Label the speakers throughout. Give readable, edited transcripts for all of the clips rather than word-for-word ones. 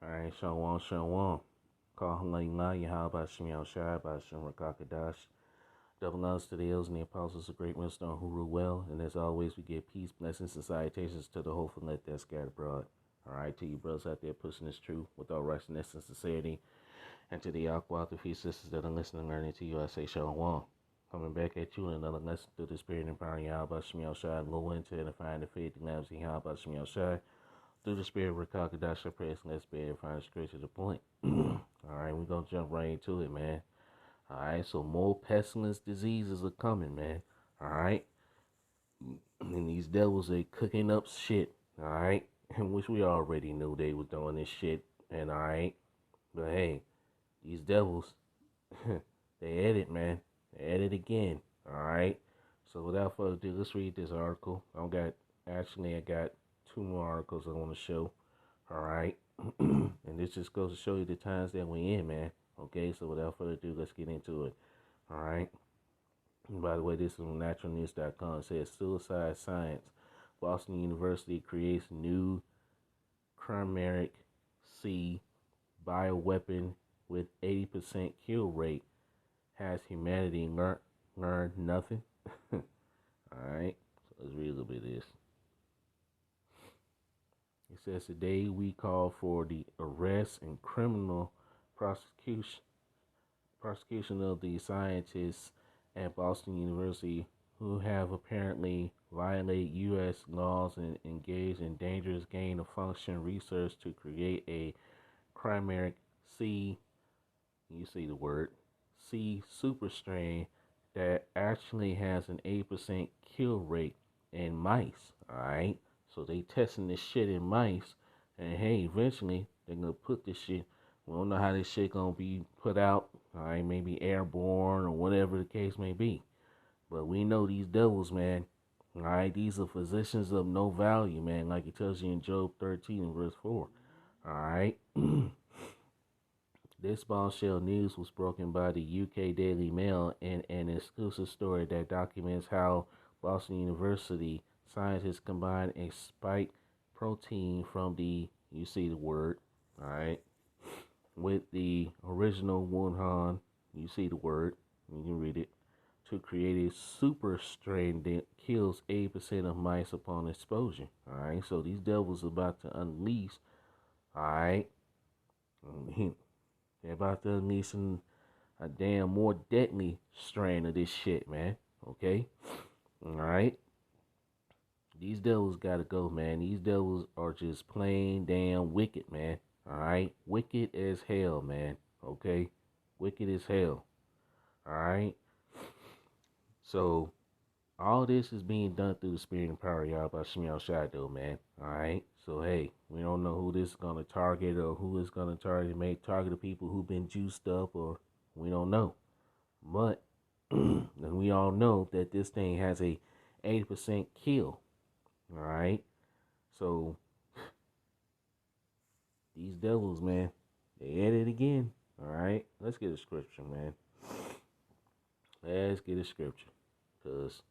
Speaker 1: Alright, Shalom, Shalom. Call Halayla, Yahaba Shem Yahushai, Bashem Rakakadash. Double honors to the elders and the apostles of great wisdom who rule well. And as always, we give peace, blessings, and salutations to the hopeful and let that scatter abroad. Alright, to you brothers out there pushing this truth with all righteousness and sincerity. And to the Aqua, the few sisters that are listening and learning to you, I say Shalom. Coming back at you in another lesson through the spirit and power of Yahaba Shem Yahushai, and go into edifying the faith and lives of Yahaba Shem Yahushai. Through the spirit of Rakakadash, prayers, and let's be able to find straight to the point. Alright, we're going to jump right into it, man. Alright, so more pestilence diseases are coming, man. Alright, and these devils are cooking up shit. Alright, which we already knew they were doing this shit. And alright, but hey, these devils, they at it, man. They at it again. Alright, so without further ado, let's read this article. I got two more articles I want to show. Alright. And this just goes to show you the times that we're in, man. Okay, so without further ado, let's get into it. Alright. By the way, this is on naturalnews.com. It says suicide science. Boston University creates new chimeric C bioweapon with 80% kill rate. Has humanity learned nothing? Alright. So let's read a little bit of this. It says today we call for the arrest and criminal prosecution of the scientists at Boston University who have apparently violated U.S. laws and engaged in dangerous gain-of-function research to create a chimeric C, you see the word, C superstrain that actually has an 8% kill rate in mice, alright? So they testing this shit in mice, and hey, eventually they're gonna put this shit. We don't know how this shit gonna be put out. Alright, maybe airborne or whatever the case may be. But we know these devils, man. Alright, these are physicians of no value, man, like it tells you in Job 13 and verse 4. Alright. This bombshell news was broken by the UK Daily Mail in an exclusive story that documents how Boston University scientists combined a spike protein from the, you see the word, alright, with the original Wuhan, you see the word, you can read it, to create a super strain that kills 80% of mice upon exposure. Alright, so these devils are about to unleash, alright, they're about to unleash a damn more deadly strain of this shit, man, okay, alright. These devils gotta go, man. These devils are just plain damn wicked, man. Alright? Wicked as hell, man. Okay? Wicked as hell. Alright? So, all this is being done through the spirit and power of Yahweh Shemel Shadow, man. Alright? So, hey, we don't know who this is gonna target or who is gonna target. It may target the people who've been juiced up or we don't know. But, we all know that this thing has a 80% kill. Alright, so these devils, man, they at it again. Alright, let's get a scripture, man. Let's get a scripture. Because,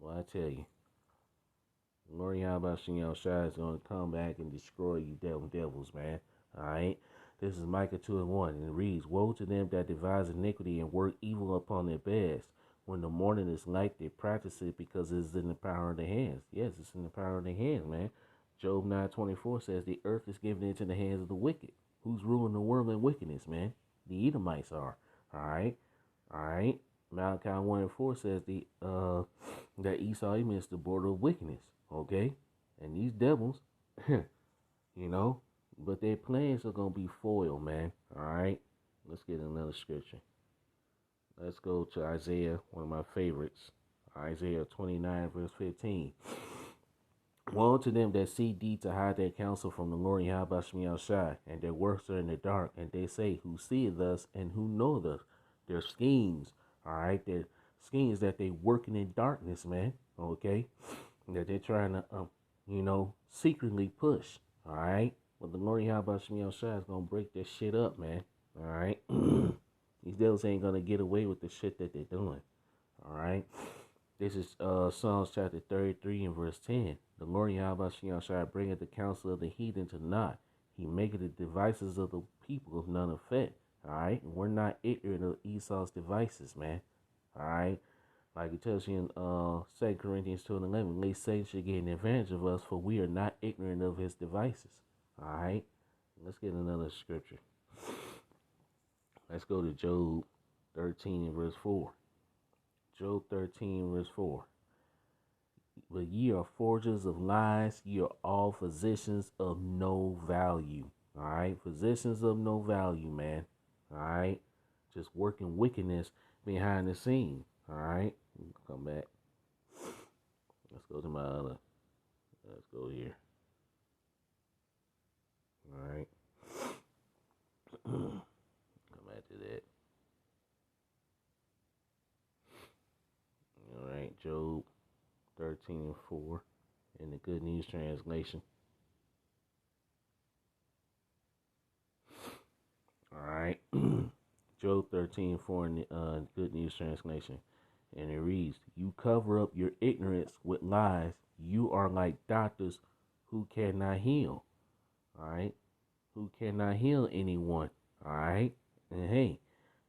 Speaker 1: well, I tell you, Lord Yahweh Shem Yahushai is going to come back and destroy you devils, man. Alright, this is Micah 2 and 1, and it reads, woe to them that devise iniquity and work evil upon their beds. When the morning is light, they practice it because it's in the power of their hands. Yes, it's in the power of their hands, man. Job 9:24 says the earth is given into the hands of the wicked. Who's ruling the world in wickedness, man? The Edomites are. Alright? Alright? Malachi 1 and 4 says that Esau even is the border of wickedness. Okay? And these devils, you know, but their plans are going to be foiled, man. Alright? Let's get another scripture. Let's go to Isaiah, one of my favorites. Isaiah 29, verse 15. Woe to them that seek thee to hide their counsel from the Lord Yahweh Shem Yahushai, and their works are in the dark, and they say, who seeth us and who knoweth us? Their schemes, alright, their schemes that they working in darkness, man, okay, that they're trying to, secretly push, alright, but the Lord Yahweh Shem Yahushai is going to break this shit up, man, alright. These devils ain't going to get away with the shit that they're doing. All right. This is Psalms chapter 33 and verse 10. The Lord Yahweh Shall bringeth the counsel of the heathen to naught. He maketh the devices of the people of none effect. All right, and we're not ignorant of Esau's devices, man. All right, like it tells you in 2 Corinthians 2:11, lest Satan should get an advantage of us, for we are not ignorant of his devices. All right, let's get another scripture. Let's go to Job 13 and verse 4. Job 13 verse 4. But ye are forgers of lies, ye are all physicians of no value. All right, physicians of no value, man. All right, just working wickedness behind the scene. All right, come back. Let's go to my other. Let's go here. All right, come back to that. All right, Job 13 and 4 in the Good News Translation. All right, Job 13:4 in the Good News Translation. And it reads, you cover up your ignorance with lies. You are like doctors who cannot heal. All right, who cannot heal anyone. All right, and hey,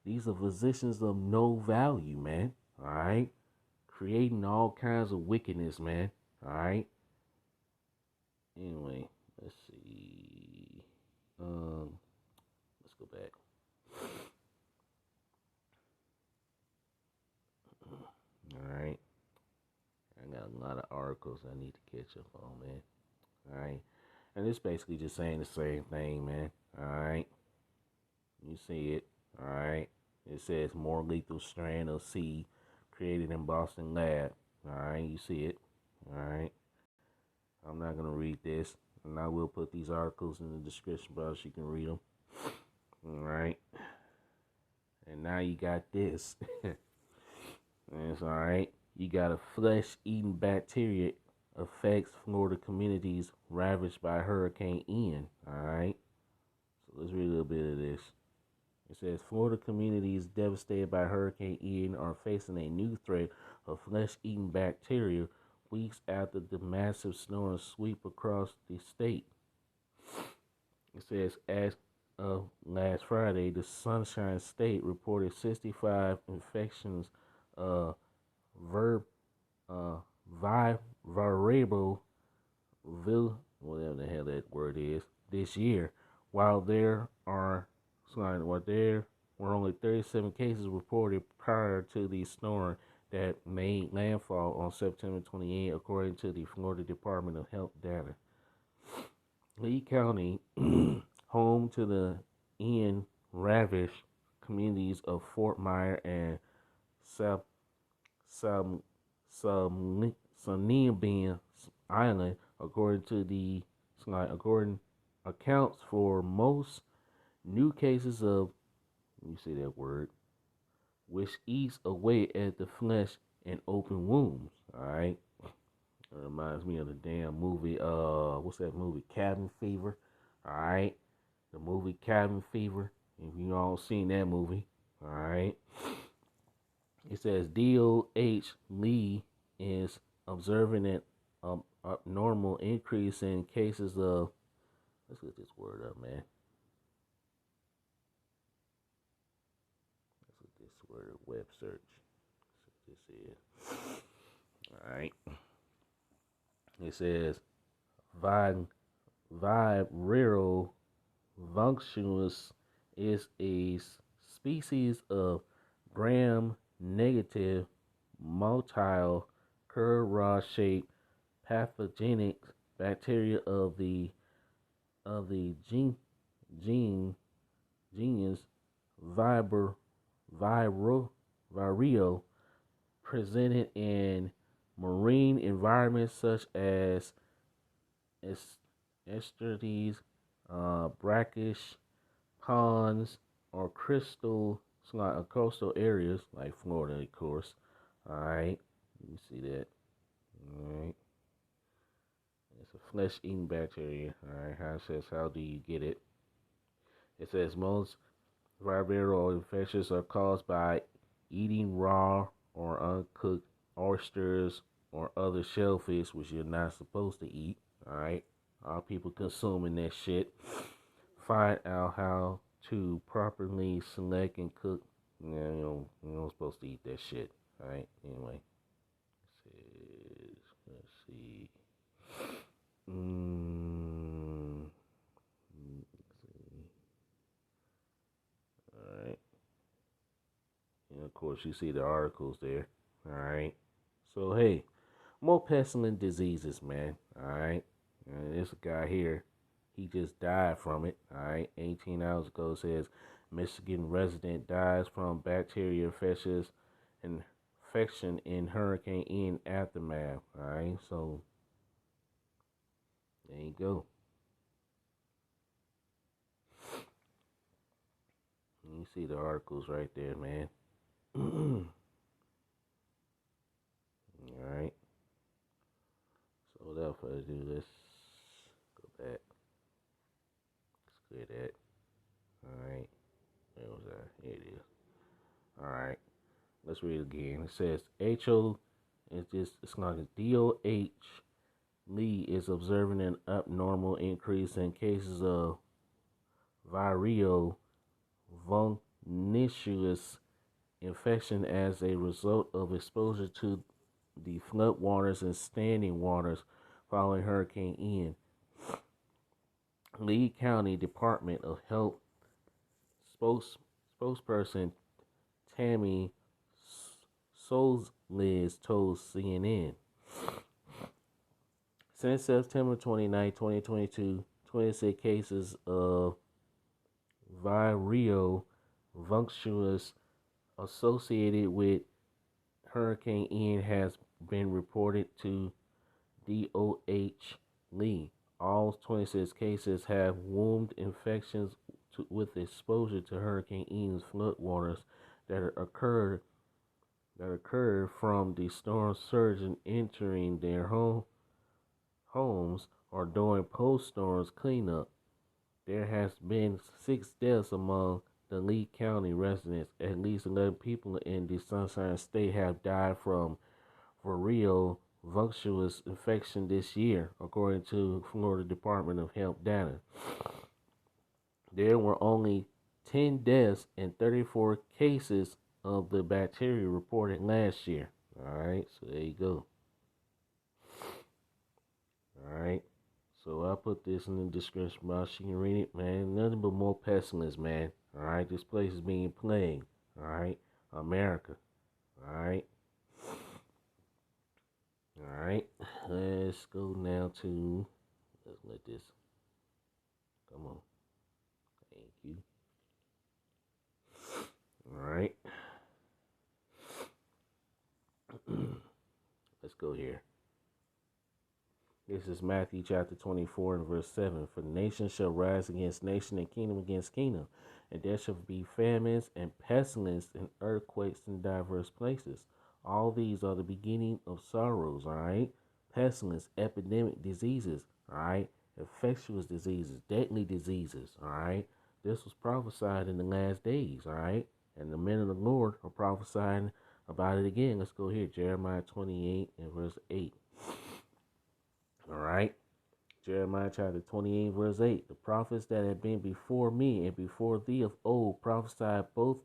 Speaker 1: these are physicians of no value, man. All right, creating all kinds of wickedness, man. All right. Anyway, let's see. Let's go back. All right. I got a lot of articles I need to catch up on, man. All right. And it's basically just saying the same thing, man. All right. You see it. All right. It says more lethal strand of seed created in Boston lab. All right. You see it. All right. I'm not going to read this. And I will put these articles in the description box so you can read them. All right. And now you got this. It's all right. You got a flesh-eating bacteria affects Florida communities ravaged by Hurricane Ian. All right. So let's read a little bit of this. It says Florida communities devastated by Hurricane Ian are facing a new threat of flesh-eating bacteria weeks after the massive storm sweep across the state. It says as of last Friday, the Sunshine State reported 65 infections of variable whatever the hell that word is this year, while there were only 37 cases reported prior to the storm that made landfall on September 28, according to the Florida Department of Health data. Lee County, home to the Ian ravaged communities of Fort Myer and Sunbeam Island, according accounts for most new cases of, you say that word, which eats away at the flesh and open wounds. All right, it reminds me of the damn movie. What's that movie? Cabin Fever. All right, the movie Cabin Fever. If you all seen that movie, all right. It says DOH Lee is observing an abnormal increase in cases of. Let's get this word up, man. Let's get this word up, web search. That's what this is. All right. It says viral functionus is a species of gram-negative motile curve-rod-shaped pathogenic bacteria of the genus Vibrio, presented in marine environments such as estuaries, brackish ponds, or coastal areas like Florida, of course. All right, you see that. All right, it's a flesh-eating bacteria. All right, how it says, how do you get it? It says most viral infections are caused by eating raw or uncooked oysters or other shellfish, which you're not supposed to eat. All right, all people consuming that shit. find out how to properly select and cook. Yeah, you don't supposed to eat that shit. All right. Anyway, let's see. Mm, all right. And of course, you see the articles there. All right. So hey, more pestilent diseases, man. All right. And this guy here, he just died from it. All right. 18 hours ago, says Michigan resident dies from bacteria infection in Hurricane Ian aftermath. All right. So there you go. You see the articles right there, man. All right. So without further ado, let's go back. Let's clear that. All right. Where was that? Here it is. All right. Let's read it again. It says HO is just it's going to DOH Lee is observing an abnormal increase in cases of viral pernicious infection as a result of exposure to the floodwaters and standing waters following Hurricane Ian. Lee County Department of Health spokesperson Tammy Solis told CNN. Since September 29, 2022, 26 cases of viral functions associated with Hurricane Ian has been reported to DOH Lee. All 26 cases have wound infections with exposure to Hurricane Ian's floodwaters that occurred from the storm surge entering their homes or during post-storm cleanup. There has been 6 deaths among the Lee County residents. At least 11 people in the Sunshine State have died from viral functional infection this year, according to Florida Department of Health data. There were only 10 deaths and 34 cases of the bacteria reported last year. All right, so there you go. All right, so I'll put this in the description box. You can read it, man. Nothing but more pestilence, man. All right, this place is being plagued. All right, America. All right. All right, let's go now to, let's let this, come on. Thank you. All right. Let's go here. This is Matthew chapter 24 and verse 7. For nation shall rise against nation and kingdom against kingdom, and there shall be famines and pestilence and earthquakes in diverse places. All these are the beginning of sorrows, all right? Pestilence, epidemic diseases, all right? Infectious diseases, deadly diseases, all right? This was prophesied in the last days, all right? And the men of the Lord are prophesying about it again. Let's go here. Jeremiah 28 and verse 8. All right. Jeremiah chapter 28, verse 8. The prophets that have been before me and before thee of old prophesied both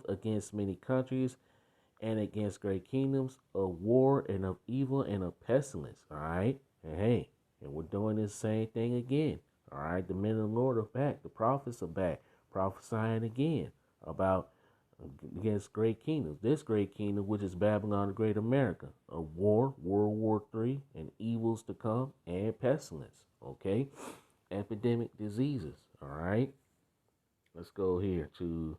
Speaker 1: against many countries and against great kingdoms, of war and of evil and of pestilence. All right. And hey, and we're doing this same thing again. All right. The men of the Lord are back. The prophets are back, prophesying again about against great kingdoms. This great kingdom, which is Babylon the Great America, a war, World War III, and evils to come, and pestilence. Okay, epidemic diseases. All right, let's go here to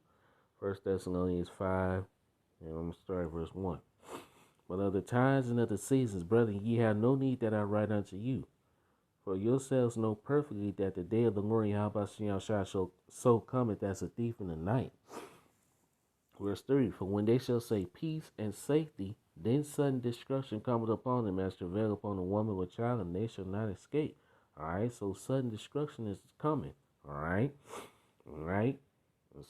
Speaker 1: 1 Thessalonians 5, and I'm going to start at verse 1. But of the times and of the seasons, brethren, ye have no need that I write unto you. For yourselves know perfectly that the day of the Lord Yahweh shall so cometh as a thief in the night. Verse 3, for when they shall say peace and safety, then sudden destruction cometh upon them as travail upon a woman with child, and they shall not escape. All right, so sudden destruction is coming. All right, and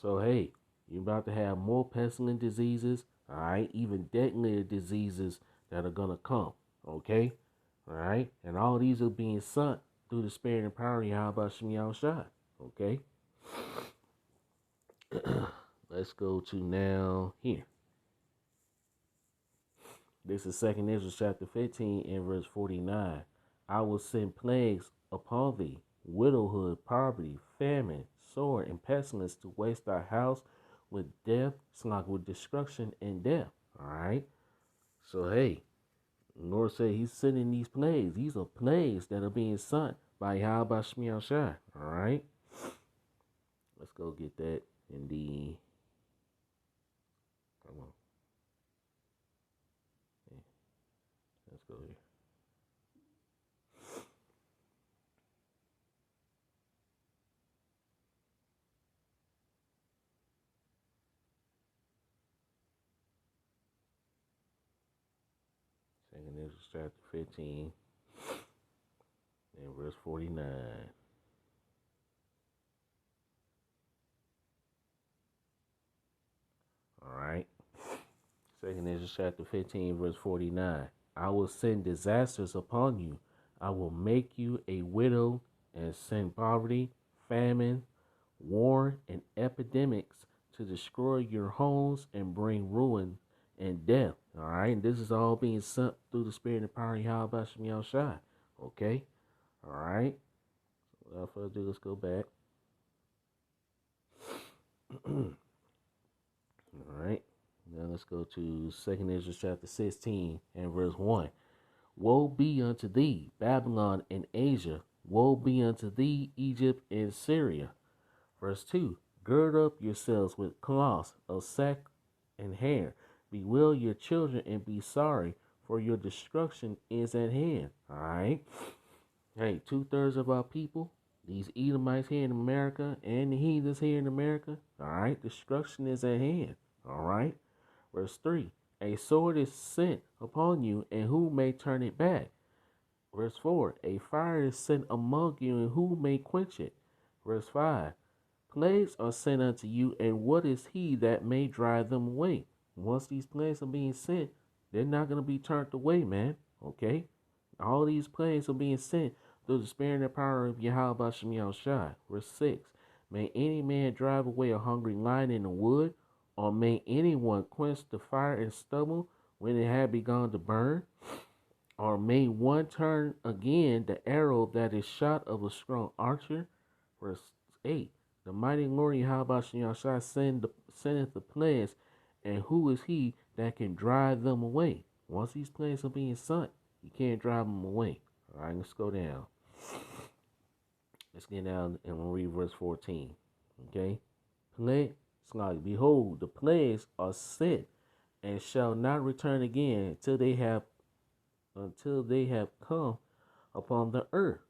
Speaker 1: so hey, you're about to have more pestilent diseases. All right, even deadlier diseases that are gonna come. Okay, all right, and all these are being sent through the spirit and power of Yahweh Shem Yahushua. Okay. Let's go to now here. This is 2nd Ezra chapter 15 and verse 49. I will send plagues upon thee, widowhood, poverty, famine, sword, and pestilence to waste thy house with death, with destruction and death. All right. So hey, the Lord said He's sending these plagues. These are plagues that are being sent by Yahweh Shemiel Shai. All right. Let's go get that in the. Come on. Okay, let's go here. Second Ezra chapter 15 and verse 49. All right. Second Ezra chapter 15, verse 49. I will send disasters upon you. I will make you a widow and send poverty, famine, war, and epidemics to destroy your homes and bring ruin and death. All right. And this is all being sent through the spirit and power of Yahweh Shemiel Shai. Okay. All right. Without further ado, let's go back. All right. Now let's go to 2nd Ezra chapter 16 and verse 1. Woe be unto thee, Babylon and Asia. Woe be unto thee, Egypt and Syria. Verse 2. Gird up yourselves with cloths of sack and hair. Bewail your children and be sorry, for your destruction is at hand. All right. Hey, 2/3 of our people, these Edomites here in America and the heathens here in America, all right, destruction is at hand. All right. Verse 3. A sword is sent upon you, and who may turn it back? Verse 4. A fire is sent among you, and who may quench it? Verse 5. Plagues are sent unto you, and what is he that may drive them away? Once these plagues are being sent, they're not going to be turned away, man. Okay? All these plagues are being sent through the spirit and power of Yahweh Shemiel Shai. Verse 6. May any man drive away a hungry lion in the wood, or may anyone quench the fire and stubble when it had begun to burn? Or may one turn again the arrow that is shot of a strong archer? Verse 8. The mighty Lord Yahweh Shai sendeth the plagues, and who is he that can drive them away? Once these plagues are being sent, you can't drive them away. All right, let's go down. Let's get down and we'll read verse 14. Okay? Plague, behold, the plagues are sent and shall not return again until they have come upon the earth.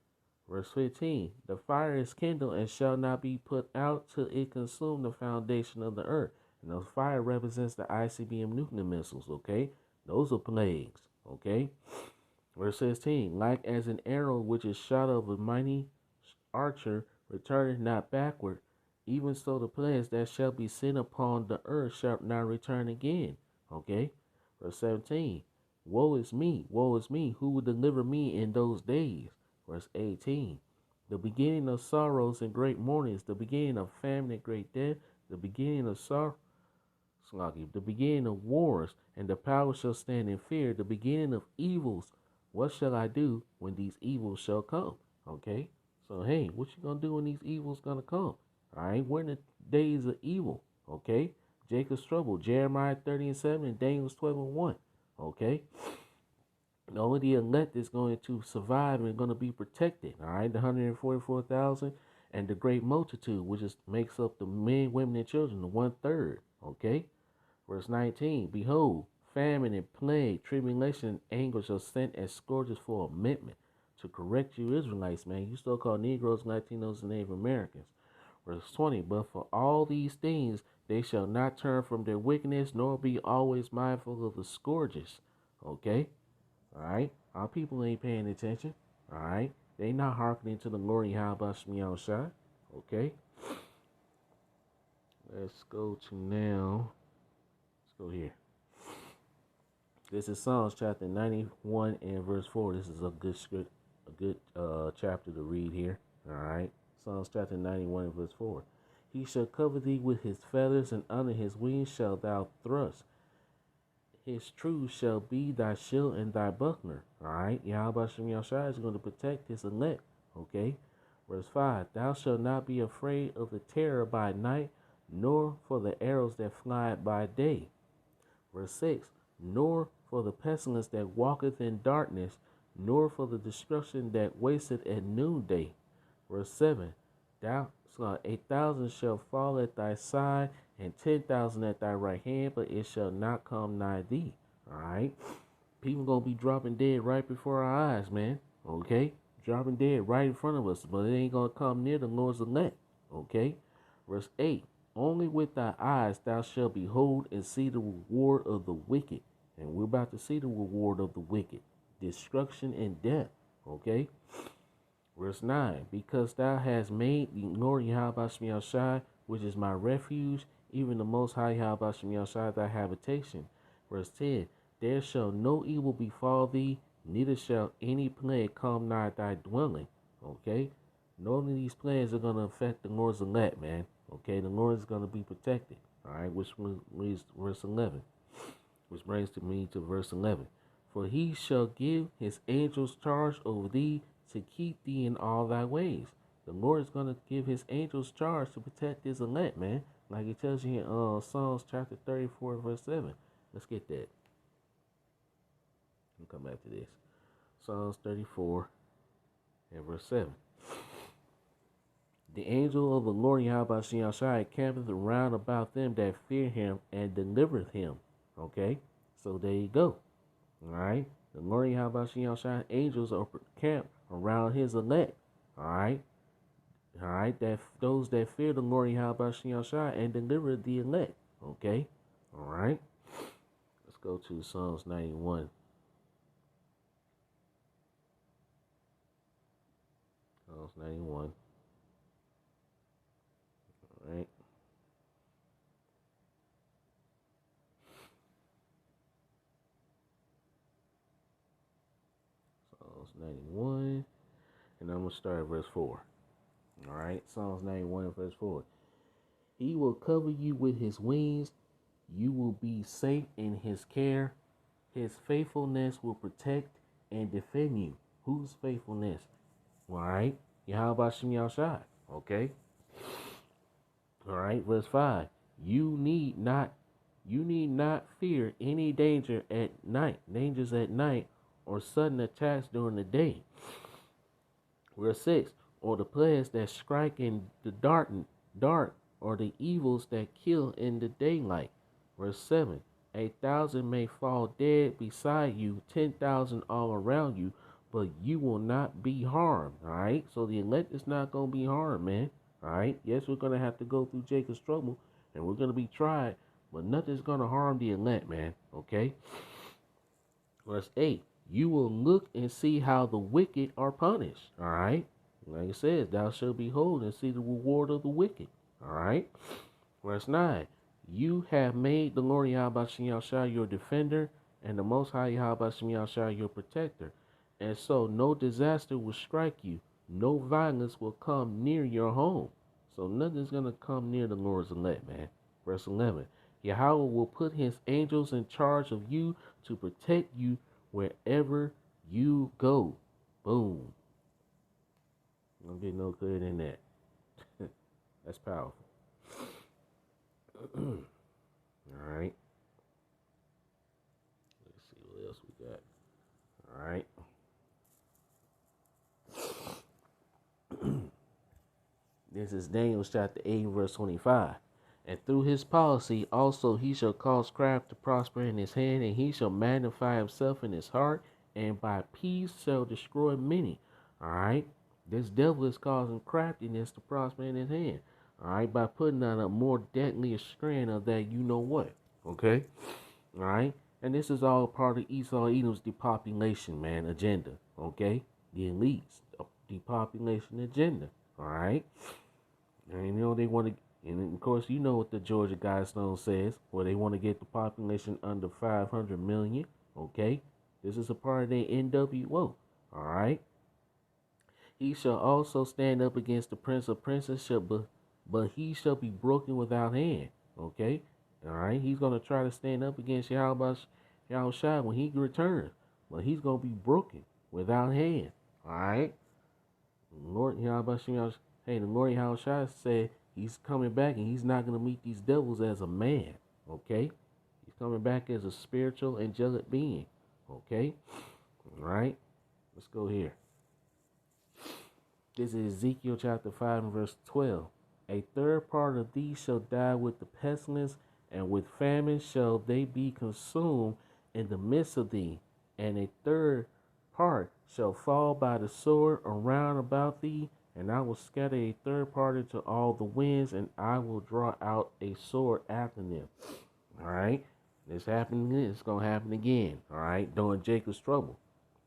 Speaker 1: Verse 15. The fire is kindled and shall not be put out till it consume the foundation of the earth. And the fire represents the ICBM nuclear missiles, okay? Those are plagues, okay? Verse 16. Like as an arrow which is shot of a mighty archer, returneth not backward, even so the plagues that shall be sent upon the earth shall not return again, okay? Verse 17. Woe is me, who will deliver me in those days? Verse 18. The beginning of sorrows and great mournings, the beginning of famine and great death, the beginning of the beginning of wars, and the power shall stand in fear, the beginning of evils. What shall I do when these evils shall come? Okay? So hey, what you gonna do when these evils gonna come? Alright, we're in the days of evil. Okay? Jacob's trouble, Jeremiah 30:7 and Daniel 12:1. Okay? Only the elect is going to survive and going to be protected. All right, the 144,000 and the great multitude, which makes up the men, women, and children, the 1/3. Okay, verse 19. Behold, famine and plague, tribulation and anguish are sent as scourges for amendment to correct you Israelites, man. You still call Negroes, Latinos, and Native Americans. Verse 20. But for all these things they shall not turn from their wickedness, nor be always mindful of the scourges. Okay. All right, our people ain't paying attention. All right, they not hearkening to the glory how about Shemiel Shai. Okay, let's go to now. Let's go here. This is Psalms chapter 91 and verse 4. This is a good script, a good chapter to read here. All right, Psalms chapter 91 and verse 4. He shall cover thee with his feathers, and under his wings shalt thou thrust. His truth shall be thy shield and thy buckler. All right, Yahweh Shem Yahshua is going to protect his elect. Okay, verse 5. Thou shalt not be afraid of the terror by night, nor for the arrows that fly by day. Verse 6. Nor for the pestilence that walketh in darkness, nor for the destruction that wasteth at noonday. Verse 7. 1,000 shall fall at thy side, and 10,000 at thy right hand, but it shall not come nigh thee. All right? People gonna be dropping dead right before our eyes, man. Okay? Dropping dead right in front of us, but it ain't gonna come near the Lord's elect. Okay? Verse 8. Only with thy eyes thou shalt behold and see the reward of the wicked. And we're about to see the reward of the wicked. Destruction and death. Okay? Verse 9. Because thou hast made the Lord Yahweh Shem Yahshua, which is my refuge, even the Most High Yahweh Shem Yahshua, thy habitation. Verse 10. There shall no evil befall thee, neither shall any plague come nigh thy dwelling. Okay? None of these plagues are going to affect the Lord's elect, man. Okay? The Lord is going to be protected. All right? Which leads to verse 11. Which brings me to verse 11. For he shall give his angels charge over thee to keep thee in all thy ways. The Lord is going to give his angels charge to protect his elect, man. Like it tells you in Psalms chapter 34, verse 7. Let's get that. We'll come back to this. Psalms 34 and verse 7. The angel of the Lord Yahweh Shem Yahshua campeth around about them that fear him and delivereth him. Okay? So there you go. Alright? The Lord Yahweh Shem Yahshua angels are camped around his elect. Alright? Alright? That those that fear the Lord Yahweh Shem Yahshua and deliver the elect. Okay? Alright? Let's go to Psalms 91. Psalms 91. Alright. Psalms 91. And I'm going to start at verse 4. Alright. Psalms 91 verse 4. He will cover you with his wings. You will be safe in his care. His faithfulness will protect and defend you. Whose faithfulness? Alright. Yahweh Shem Yahshua. Okay. Alright, verse 5. You need not fear any dangers at night, or sudden attacks during the day. Verse 6. Or the plagues that strike in the dark, or the evils that kill in the daylight. Verse 7. 1,000 may fall dead beside you, 10,000 all around you, but you will not be harmed. Alright, so the elect is not going to be harmed, man. Alright, yes, we're going to have to go through Jacob's trouble, and we're going to be tried, but nothing's going to harm the elect, man. Okay? Verse 8. You will look and see how the wicked are punished. Alright? Like it says, thou shalt behold and see the reward of the wicked. Alright? Verse 9. You have made the Lord Yahweh Shem Yahshua your defender, and the Most High Yahweh Shem Yahshua your protector. And so no disaster will strike you. No violence will come near your home. So nothing's going to come near the Lord's elect, man. Verse 11. Yahweh will put his angels in charge of you to protect you wherever you go. Boom. Don't get no good in that. That's powerful. Alright. Let's see what else we got. Alright. This is Daniel chapter 8, verse 25. And through his policy also he shall cause craft to prosper in his hand, and he shall magnify himself in his heart, and by peace shall destroy many. Alright? This devil is causing craftiness to prosper in his hand. Alright? By putting on a more deadly strand of that you know what. Okay? Alright? And this is all part of Esau Edom's depopulation, man, agenda. Okay? The elites, depopulation agenda. Alright? And you know they want to, and of course you know what the Georgia Guidestone says, where they want to get the population under 500 million. Okay? This is a part of their NWO. Alright? He shall also stand up against the prince of princes, but he shall be broken without hand. Okay? All right? He's going to try to stand up against Yahushua when he returns, but he's going to be broken without hand. All right? Lord Yahushua, hey, the Lord Yahushua said he's coming back and he's not going to meet these devils as a man. Okay? He's coming back as a spiritual, angelic being. Okay? All right? Let's go here. This is Ezekiel chapter 5 and verse 12. A third part of these shall die with the pestilence, and with famine shall they be consumed in the midst of thee. And a third part shall fall by the sword around about thee, and I will scatter a third part into all the winds, and I will draw out a sword after them. All right? This happened. It's going to happen again. All right? During Jacob's trouble.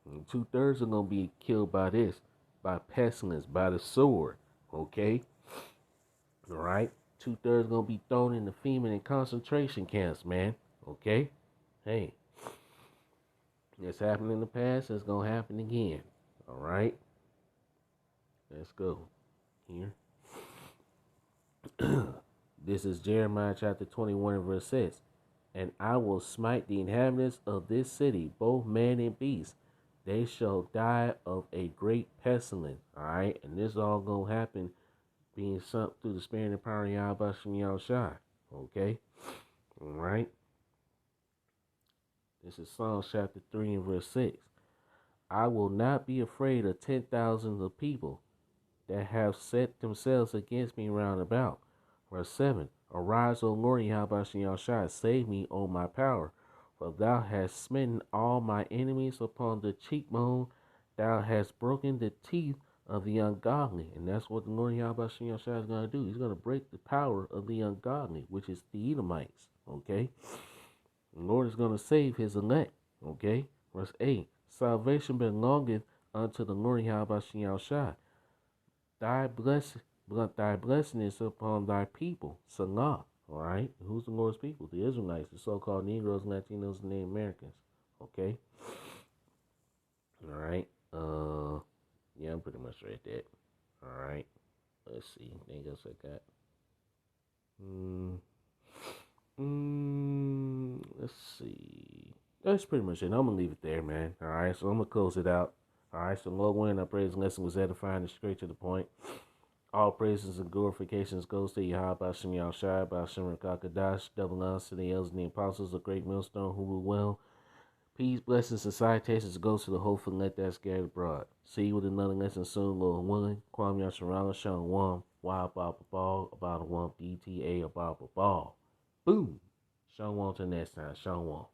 Speaker 1: And 2/3 are going to be killed by this. By pestilence, by the sword, okay? All right? 2/3 gonna be thrown in the famine and concentration camps, man. Okay? Hey, it's happened in the past. It's gonna happen again. All right? Let's go here. This is Jeremiah chapter 21 and verse 6. And I will smite the inhabitants of this city, both man and beast. They shall die of a great pestilence. All right? And this all going to happen being sent through the spirit and power of Yahweh Yahushua. Okay? All right? This is Psalms chapter 3 and verse 6. I will not be afraid of 10,000 of people that have set themselves against me round about. Verse 7. Arise, O Lord Yahweh Yahushua, save me, O my power. For thou hast smitten all my enemies upon the cheekbone. Thou hast broken the teeth of the ungodly. And that's what the Lord Yahweh Yahushua is going to do. He's going to break the power of the ungodly, which is the Edomites. Okay? The Lord is going to save his elect. Okay? Verse 8. Salvation belongeth unto the Lord Yahweh Yahushua. Thy blessing is upon thy people. Salah. All right? Who's the Lord's people? The Israelites, the so-called Negroes, Latinos, and Native Americans. Okay? All right? Yeah, I'm pretty much right there. All right? Let's see. Anything else I got? Let's see. That's pretty much it. I'm going to leave it there, man. All right? So I'm going to close it out. All right? So Lord willing, I pray this lesson was edifying and straight to the point. All praises and glorifications goes to Yahweh, Ba'ashem Yahushua, Ba'ashem Rakakadash, double honors to the elders and the apostles, the great millstone who rule well. Peace, blessings, and salutations goes to the hopeful and let that scattered abroad. See you with another lesson soon, Lord willing. Kwam Yasharala, Shalom, Wild Baba Ball, about a one, DTA, about a ball. Boom. Shalom till next time. Shalom.